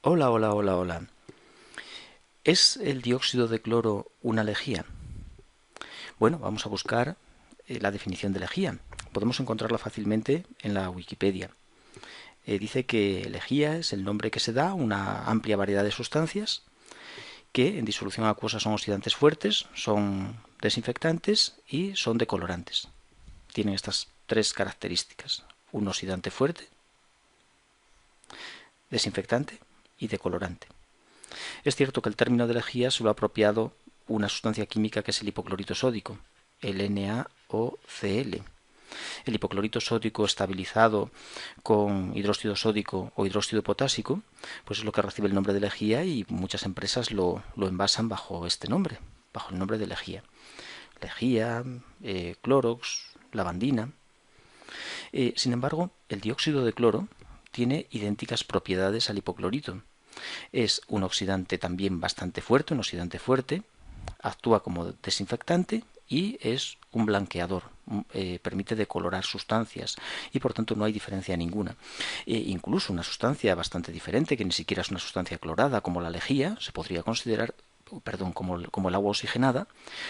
Hola, hola, hola, hola. ¿Es el dióxido de cloro una lejía? Bueno, vamos a buscar la definición de lejía. Podemos encontrarla fácilmente en la Wikipedia. Dice que lejía es el nombre que se da a una amplia variedad de sustancias que en disolución acuosa son oxidantes fuertes, son desinfectantes y son decolorantes. Tienen estas tres características: un oxidante fuerte, desinfectante y decolorante. Es cierto que el término de lejía se lo ha apropiado una sustancia química que es el hipoclorito sódico, el NaOCl. El hipoclorito sódico estabilizado con hidróxido sódico o hidróxido potásico, pues es lo que recibe el nombre de lejía, y muchas empresas lo envasan bajo este nombre, bajo el nombre de lejía. Lejía, Clorox, lavandina. Sin embargo, el dióxido de cloro tiene idénticas propiedades al hipoclorito. Es un oxidante también bastante fuerte, un oxidante fuerte, actúa como desinfectante y es un blanqueador, permite decolorar sustancias y por tanto no hay diferencia ninguna. Incluso una sustancia bastante diferente, que ni siquiera es una sustancia clorada, como la lejía, se podría considerar, perdón, como el agua oxigenada,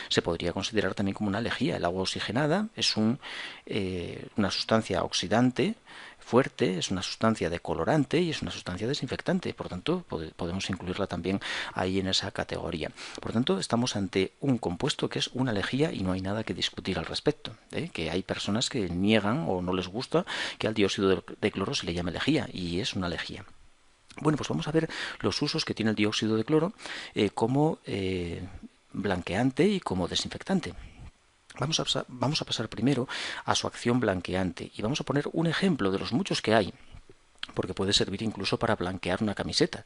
se podría considerar también como una lejía. El agua oxigenada es una sustancia oxidante fuerte, es una sustancia decolorante y es una sustancia desinfectante. Por tanto, podemos incluirla también ahí en esa categoría. Por tanto, estamos ante un compuesto que es una lejía y no hay nada que discutir al respecto. Que hay personas que niegan o no les gusta que al dióxido de cloro se le llame lejía, y es una lejía. Bueno, pues vamos a ver los usos que tiene el dióxido de cloro como blanqueante y como desinfectante. Vamos a pasar primero a su acción blanqueante y vamos a poner un ejemplo de los muchos que hay, porque puede servir incluso para blanquear una camiseta.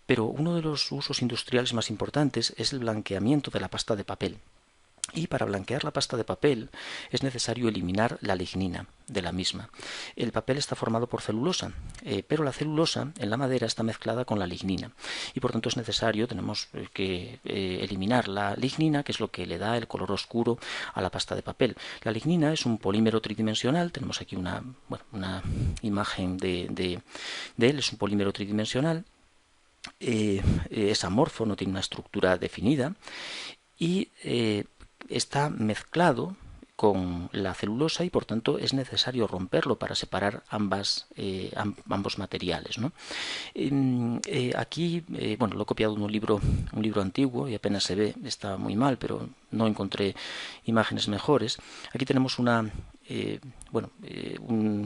Pero uno de los usos industriales más importantes es el blanqueamiento de la pasta de papel. Y para blanquear la pasta de papel es necesario eliminar la lignina de la misma. El papel está formado por celulosa, pero la celulosa en la madera está mezclada con la lignina y por tanto es necesario, tenemos que eliminar la lignina, que es lo que le da el color oscuro a la pasta de papel. La lignina es un polímero tridimensional, tenemos aquí una imagen de él, es un polímero tridimensional, es amorfo, no tiene una estructura definida y está mezclado con la celulosa y por tanto es necesario romperlo para separar ambos materiales, ¿no? Aquí, bueno, lo he copiado de un libro antiguo y apenas se ve, está muy mal, pero no encontré imágenes mejores. Aquí tenemos un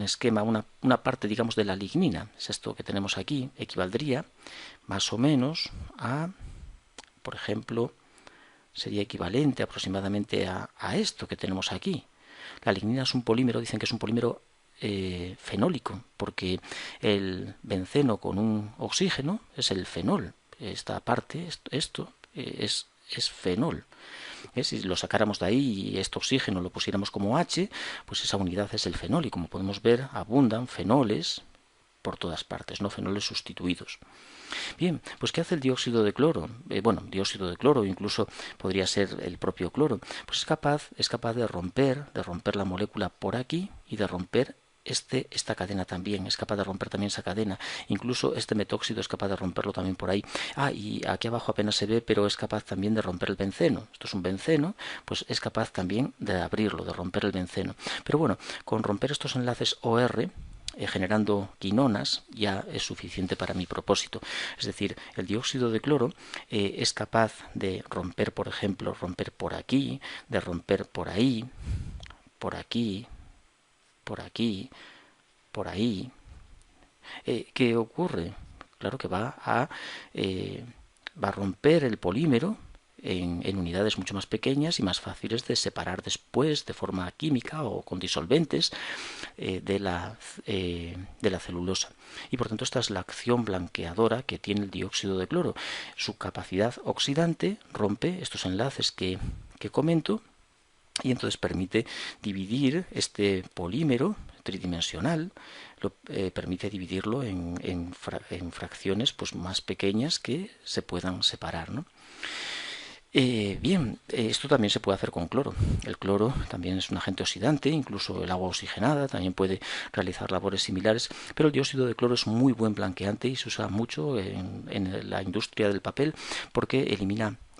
esquema, una parte, digamos, de la lignina. Es esto que tenemos aquí, equivaldría más o menos a, por ejemplo, sería equivalente aproximadamente a esto que tenemos aquí. La lignina es un polímero, dicen que es un polímero fenólico, porque el benceno con un oxígeno es el fenol. Esta parte, esto es fenol. Si lo sacáramos de ahí y este oxígeno lo pusiéramos como H, pues esa unidad es el fenol y como podemos ver abundan fenoles por todas partes, no fenoles sustituidos. Bien, pues ¿qué hace el dióxido de cloro? Dióxido de cloro, incluso podría ser el propio cloro. Pues es capaz de romper la molécula por aquí y de romper esta cadena también, es capaz de romper también esa cadena. Incluso este metóxido es capaz de romperlo también por ahí. Y aquí abajo apenas se ve, pero es capaz también de romper el benceno. Esto es un benceno, pues es capaz también de abrirlo, de romper el benceno. Pero bueno, con romper estos enlaces OR, generando quinonas, ya es suficiente para mi propósito. Es decir, el dióxido de cloro es capaz de romper, por ejemplo, romper por aquí, de romper por ahí, por aquí, por aquí, por ahí. ¿Qué ocurre? Claro que va a romper el polímero en unidades mucho más pequeñas y más fáciles de separar después de forma química o con disolventes de la celulosa. Y por tanto esta es la acción blanqueadora que tiene el dióxido de cloro. Su capacidad oxidante rompe estos enlaces que comento y entonces permite dividir este polímero tridimensional, permite dividirlo en fracciones pues más pequeñas que se puedan separar, ¿no? Bien, esto también se puede hacer con cloro. El cloro también es un agente oxidante, incluso el agua oxigenada también puede realizar labores similares, pero el dióxido de cloro es muy buen blanqueante y se usa mucho en la industria del papel porque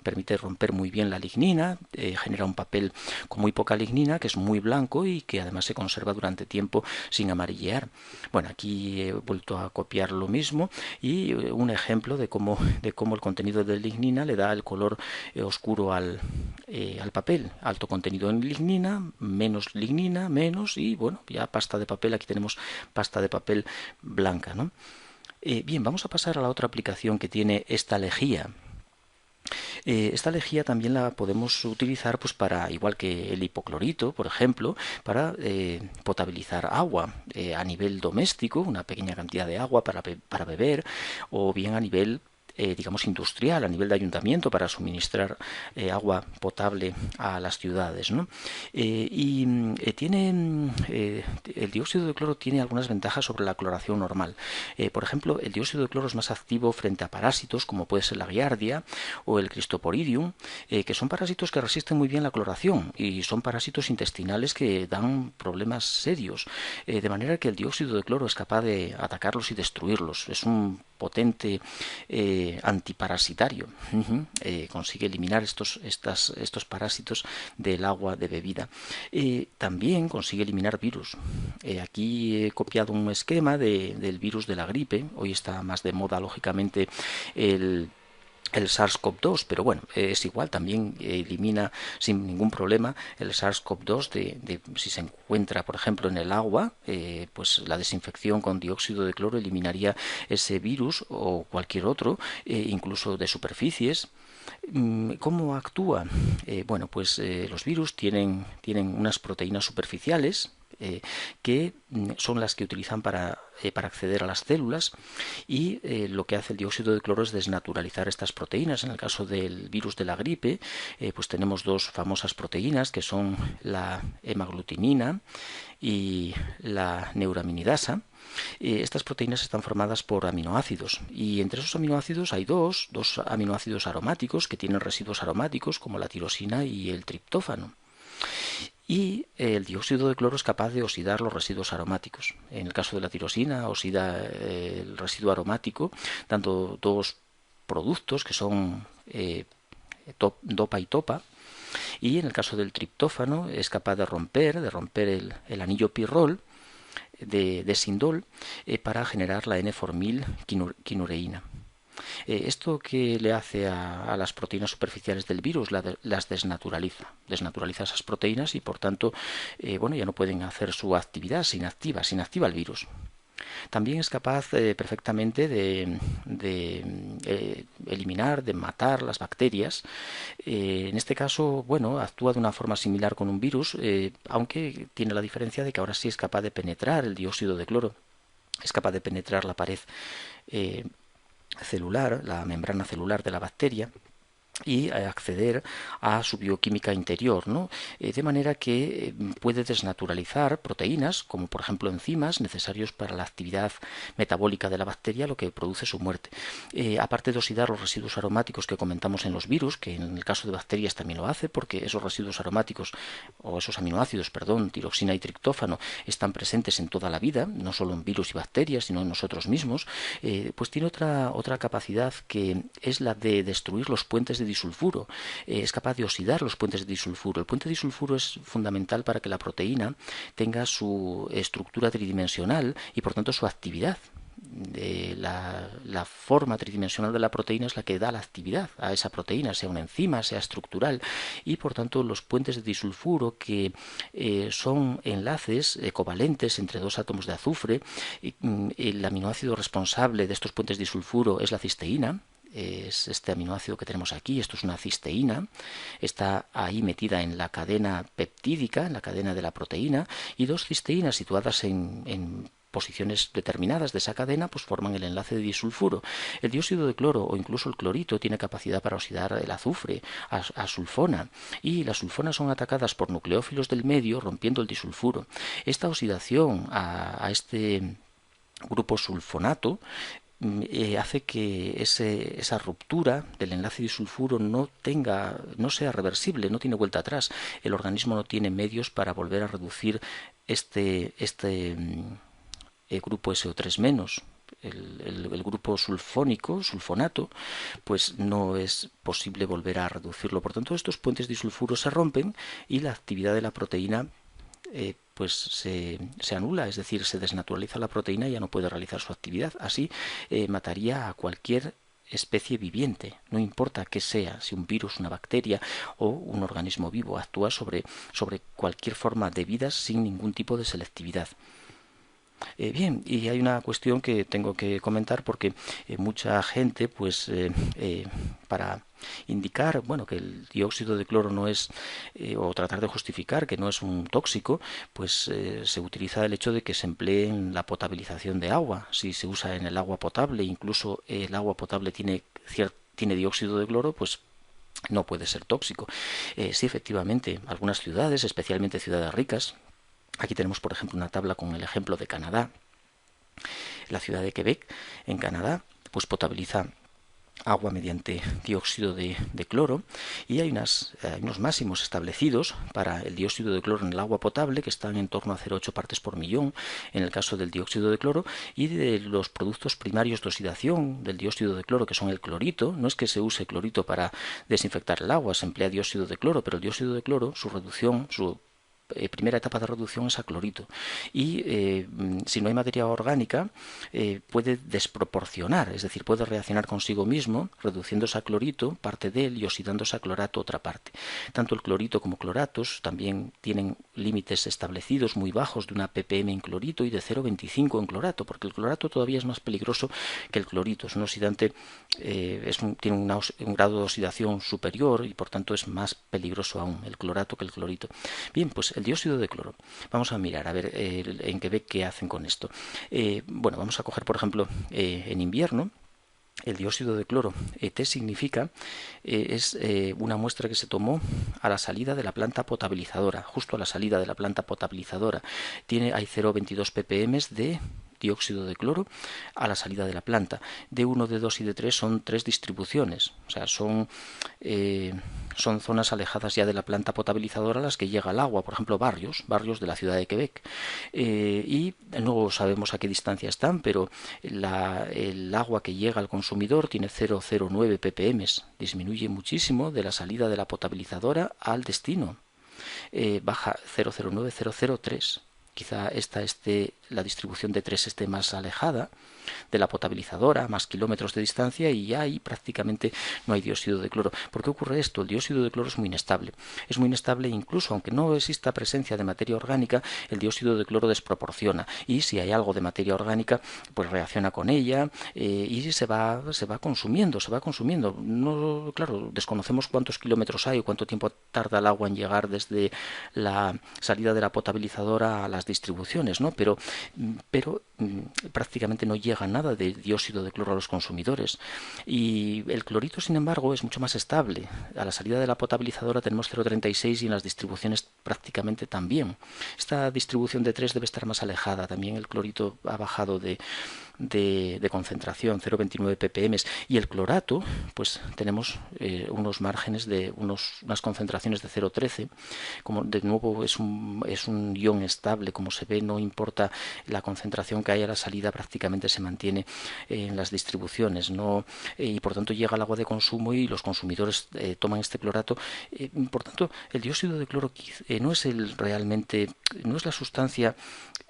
permite romper muy bien la lignina, genera un papel con muy poca lignina que es muy blanco y que además se conserva durante tiempo sin amarillear. Bueno, aquí he vuelto a copiar lo mismo y un ejemplo de cómo el contenido de lignina le da el color oscuro al papel. Alto contenido en lignina, menos y bueno, ya pasta de papel, aquí tenemos pasta de papel blanca, ¿no? Bien, vamos a pasar a la otra aplicación que tiene esta lejía. Esta lejía también la podemos utilizar pues para, igual que el hipoclorito, por ejemplo, para potabilizar agua a nivel doméstico, una pequeña cantidad de agua para beber, o bien a nivel digamos industrial, a nivel de ayuntamiento, para suministrar agua potable a las ciudades, ¿no? El dióxido de cloro tiene algunas ventajas sobre la cloración normal. Por ejemplo, el dióxido de cloro es más activo frente a parásitos como puede ser la giardia o el Cristoporidium, que son parásitos que resisten muy bien la cloración y son parásitos intestinales que dan problemas serios, de manera que el dióxido de cloro es capaz de atacarlos y destruirlos. Es un potente antiparasitario. Consigue eliminar estos parásitos del agua de bebida. También consigue eliminar virus. Aquí he copiado un esquema del virus de la gripe. Hoy está más de moda, lógicamente, el SARS-CoV-2, pero bueno, es igual, también elimina sin ningún problema el SARS-CoV-2 si se encuentra, por ejemplo, en el agua, pues la desinfección con dióxido de cloro eliminaría ese virus o cualquier otro, incluso de superficies. ¿Cómo actúa? Bueno, pues los virus tienen unas proteínas superficiales que son las que utilizan para acceder a las células y lo que hace el dióxido de cloro es desnaturalizar estas proteínas. En el caso del virus de la gripe, pues tenemos dos famosas proteínas que son la hemaglutinina y la neuraminidasa. Estas proteínas están formadas por aminoácidos y entre esos aminoácidos hay dos aminoácidos aromáticos que tienen residuos aromáticos como la tirosina y el triptófano. Y el dióxido de cloro es capaz de oxidar los residuos aromáticos. En el caso de la tirosina, oxida el residuo aromático, dando dos productos que son dopa y topa. Y en el caso del triptófano es capaz de romper el anillo pirrol de Sindol para generar la N-formilquinureína. Esto que le hace a las proteínas superficiales del virus, las desnaturaliza esas proteínas y por tanto bueno, ya no pueden hacer su actividad, se inactiva el virus. También es capaz perfectamente de eliminar, de matar las bacterias. En este caso, bueno, actúa de una forma similar con un virus, aunque tiene la diferencia de que ahora sí es capaz de penetrar el dióxido de cloro, es capaz de penetrar la pared celular, la membrana celular de la bacteria y acceder a su bioquímica interior, ¿no? De manera que puede desnaturalizar proteínas, como por ejemplo enzimas necesarios para la actividad metabólica de la bacteria, lo que produce su muerte. Aparte de oxidar los residuos aromáticos que comentamos en los virus, que en el caso de bacterias también lo hace, porque esos residuos aromáticos, o esos aminoácidos, tiroxina y triptófano, están presentes en toda la vida, no solo en virus y bacterias, sino en nosotros mismos, pues tiene otra capacidad que es la de destruir los puentes de disulfuro. Es capaz de oxidar los puentes de disulfuro. El puente de disulfuro es fundamental para que la proteína tenga su estructura tridimensional y por tanto su actividad. La forma tridimensional de la proteína es la que da la actividad a esa proteína, sea una enzima, sea estructural, y por tanto los puentes de disulfuro, que son enlaces covalentes entre dos átomos de azufre, el aminoácido responsable de estos puentes de disulfuro es la cisteína. Es este aminoácido que tenemos aquí, esto es una cisteína, está ahí metida en la cadena peptídica, en la cadena de la proteína, y dos cisteínas situadas en posiciones determinadas de esa cadena pues forman el enlace de disulfuro. El dióxido de cloro o incluso el clorito tiene capacidad para oxidar el azufre a sulfona, y las sulfonas son atacadas por nucleófilos del medio rompiendo el disulfuro. Esta oxidación a este grupo sulfonato hace que esa ruptura del enlace disulfuro no sea reversible, no tiene vuelta atrás. El organismo no tiene medios para volver a reducir el grupo SO3-, el grupo sulfonato, pues no es posible volver a reducirlo. Por tanto, estos puentes disulfuros se rompen y la actividad de la proteína pues se anula, es decir, se desnaturaliza la proteína y ya no puede realizar su actividad. Así mataría a cualquier especie viviente, no importa qué sea, si un virus, una bacteria o un organismo vivo, actúa sobre cualquier forma de vida sin ningún tipo de selectividad. Bien, y hay una cuestión que tengo que comentar porque mucha gente, pues, para indicar, bueno, que el dióxido de cloro no es, o tratar de justificar que no es un tóxico, pues se utiliza el hecho de que se emplee en la potabilización de agua. Si se usa en el agua potable, incluso el agua potable tiene dióxido de cloro, pues no puede ser tóxico. Sí, efectivamente, algunas ciudades, especialmente ciudades ricas, aquí tenemos, por ejemplo, una tabla con el ejemplo de Canadá. La ciudad de Quebec, en Canadá, pues potabiliza agua mediante dióxido de cloro, y hay unos máximos establecidos para el dióxido de cloro en el agua potable que están en torno a 0,8 partes por millón en el caso del dióxido de cloro, y de los productos primarios de oxidación del dióxido de cloro, que son el clorito. No es que se use clorito para desinfectar el agua, se emplea dióxido de cloro, pero el dióxido de cloro, su reducción, su primera etapa de reducción es a clorito, y si no hay materia orgánica puede desproporcionar, es decir, puede reaccionar consigo mismo reduciéndose a clorito parte de él y oxidándose a clorato otra parte. Tanto el clorito como cloratos también tienen límites establecidos muy bajos de una ppm en clorito y de 0,25 en clorato, porque el clorato todavía es más peligroso que el clorito, es un oxidante, tiene un grado de oxidación superior y por tanto es más peligroso aún el clorato que el clorito. Bien, pues el dióxido de cloro. Vamos a mirar, a ver en Quebec qué hacen con esto. Bueno, vamos a coger, por ejemplo, en invierno, el dióxido de cloro. T significa, es una muestra que se tomó a la salida de la planta potabilizadora, justo a la salida de la planta potabilizadora. Hay 0,22 ppm de dióxido de cloro a la salida de la planta. D1, D2 y D3 son 3 distribuciones, o sea, son zonas alejadas ya de la planta potabilizadora a las que llega el agua, por ejemplo, barrios de la ciudad de Quebec. Y no sabemos a qué distancia están, pero el agua que llega al consumidor tiene 0,09 ppm, disminuye muchísimo de la salida de la potabilizadora al destino. Baja 0,09, 0,03. Quizá la distribución de 3 esté más alejada de la potabilizadora, más kilómetros de distancia, y ya ahí prácticamente no hay dióxido de cloro. ¿Por qué ocurre esto? El dióxido de cloro es muy inestable. Es muy inestable, incluso aunque no exista presencia de materia orgánica, el dióxido de cloro desproporciona, y si hay algo de materia orgánica, pues reacciona con ella y se va consumiendo. No, claro, desconocemos cuántos kilómetros hay o cuánto tiempo tarda el agua en llegar desde la salida de la potabilizadora a las distribuciones, ¿no? Pero prácticamente no llega nada de dióxido de cloro a los consumidores. Y el clorito, sin embargo, es mucho más estable. A la salida de la potabilizadora tenemos 0,36 y en las distribuciones prácticamente también. Esta distribución de 3 debe estar más alejada. También el clorito ha bajado de concentración, 0,29 ppm, y el clorato, pues tenemos unos márgenes de unas concentraciones de 0,13. Como de nuevo es un ion estable, como se ve, no importa la concentración que haya a la salida, prácticamente se mantiene en las distribuciones, y por tanto llega al agua de consumo y los consumidores toman este clorato. Por tanto, el dióxido de cloro no es la sustancia.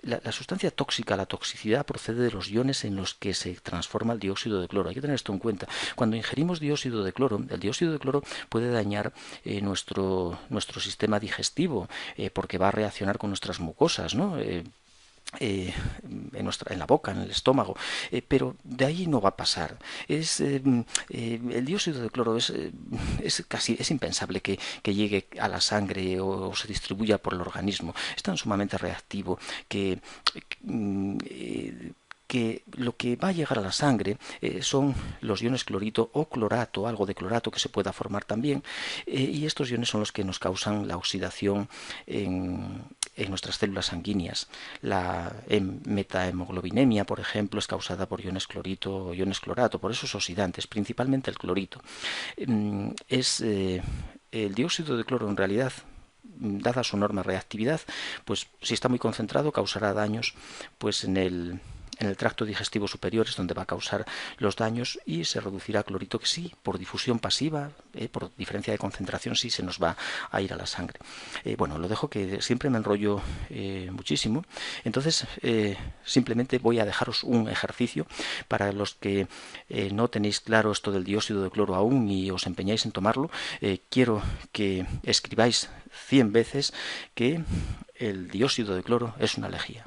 La sustancia tóxica, la toxicidad procede de los iones en los que se transforma el dióxido de cloro. Hay que tener esto en cuenta. Cuando ingerimos dióxido de cloro, el dióxido de cloro puede dañar nuestro sistema digestivo, porque va a reaccionar con nuestras mucosas, ¿no? En la boca, en el estómago, pero de ahí no va a pasar. El dióxido de cloro es impensable que llegue a la sangre o se distribuya por el organismo. Es tan sumamente reactivo que que lo que va a llegar a la sangre son los iones clorito o clorato, algo de clorato que se pueda formar también, y estos iones son los que nos causan la oxidación en nuestras células sanguíneas. La metahemoglobinemia, por ejemplo, es causada por iones clorito o iones clorato, por esos oxidantes, principalmente el clorito. El dióxido de cloro en realidad, dada su enorme reactividad, pues si está muy concentrado causará daños pues en el tracto digestivo superior, es donde va a causar los daños, y se reducirá a clorito, que sí, por difusión pasiva, por diferencia de concentración, sí se nos va a ir a la sangre. Bueno, lo dejo, que siempre me enrollo muchísimo. Entonces, simplemente voy a dejaros un ejercicio para los que no tenéis claro esto del dióxido de cloro aún y os empeñáis en tomarlo. Quiero que escribáis 100 veces que el dióxido de cloro es una lejía.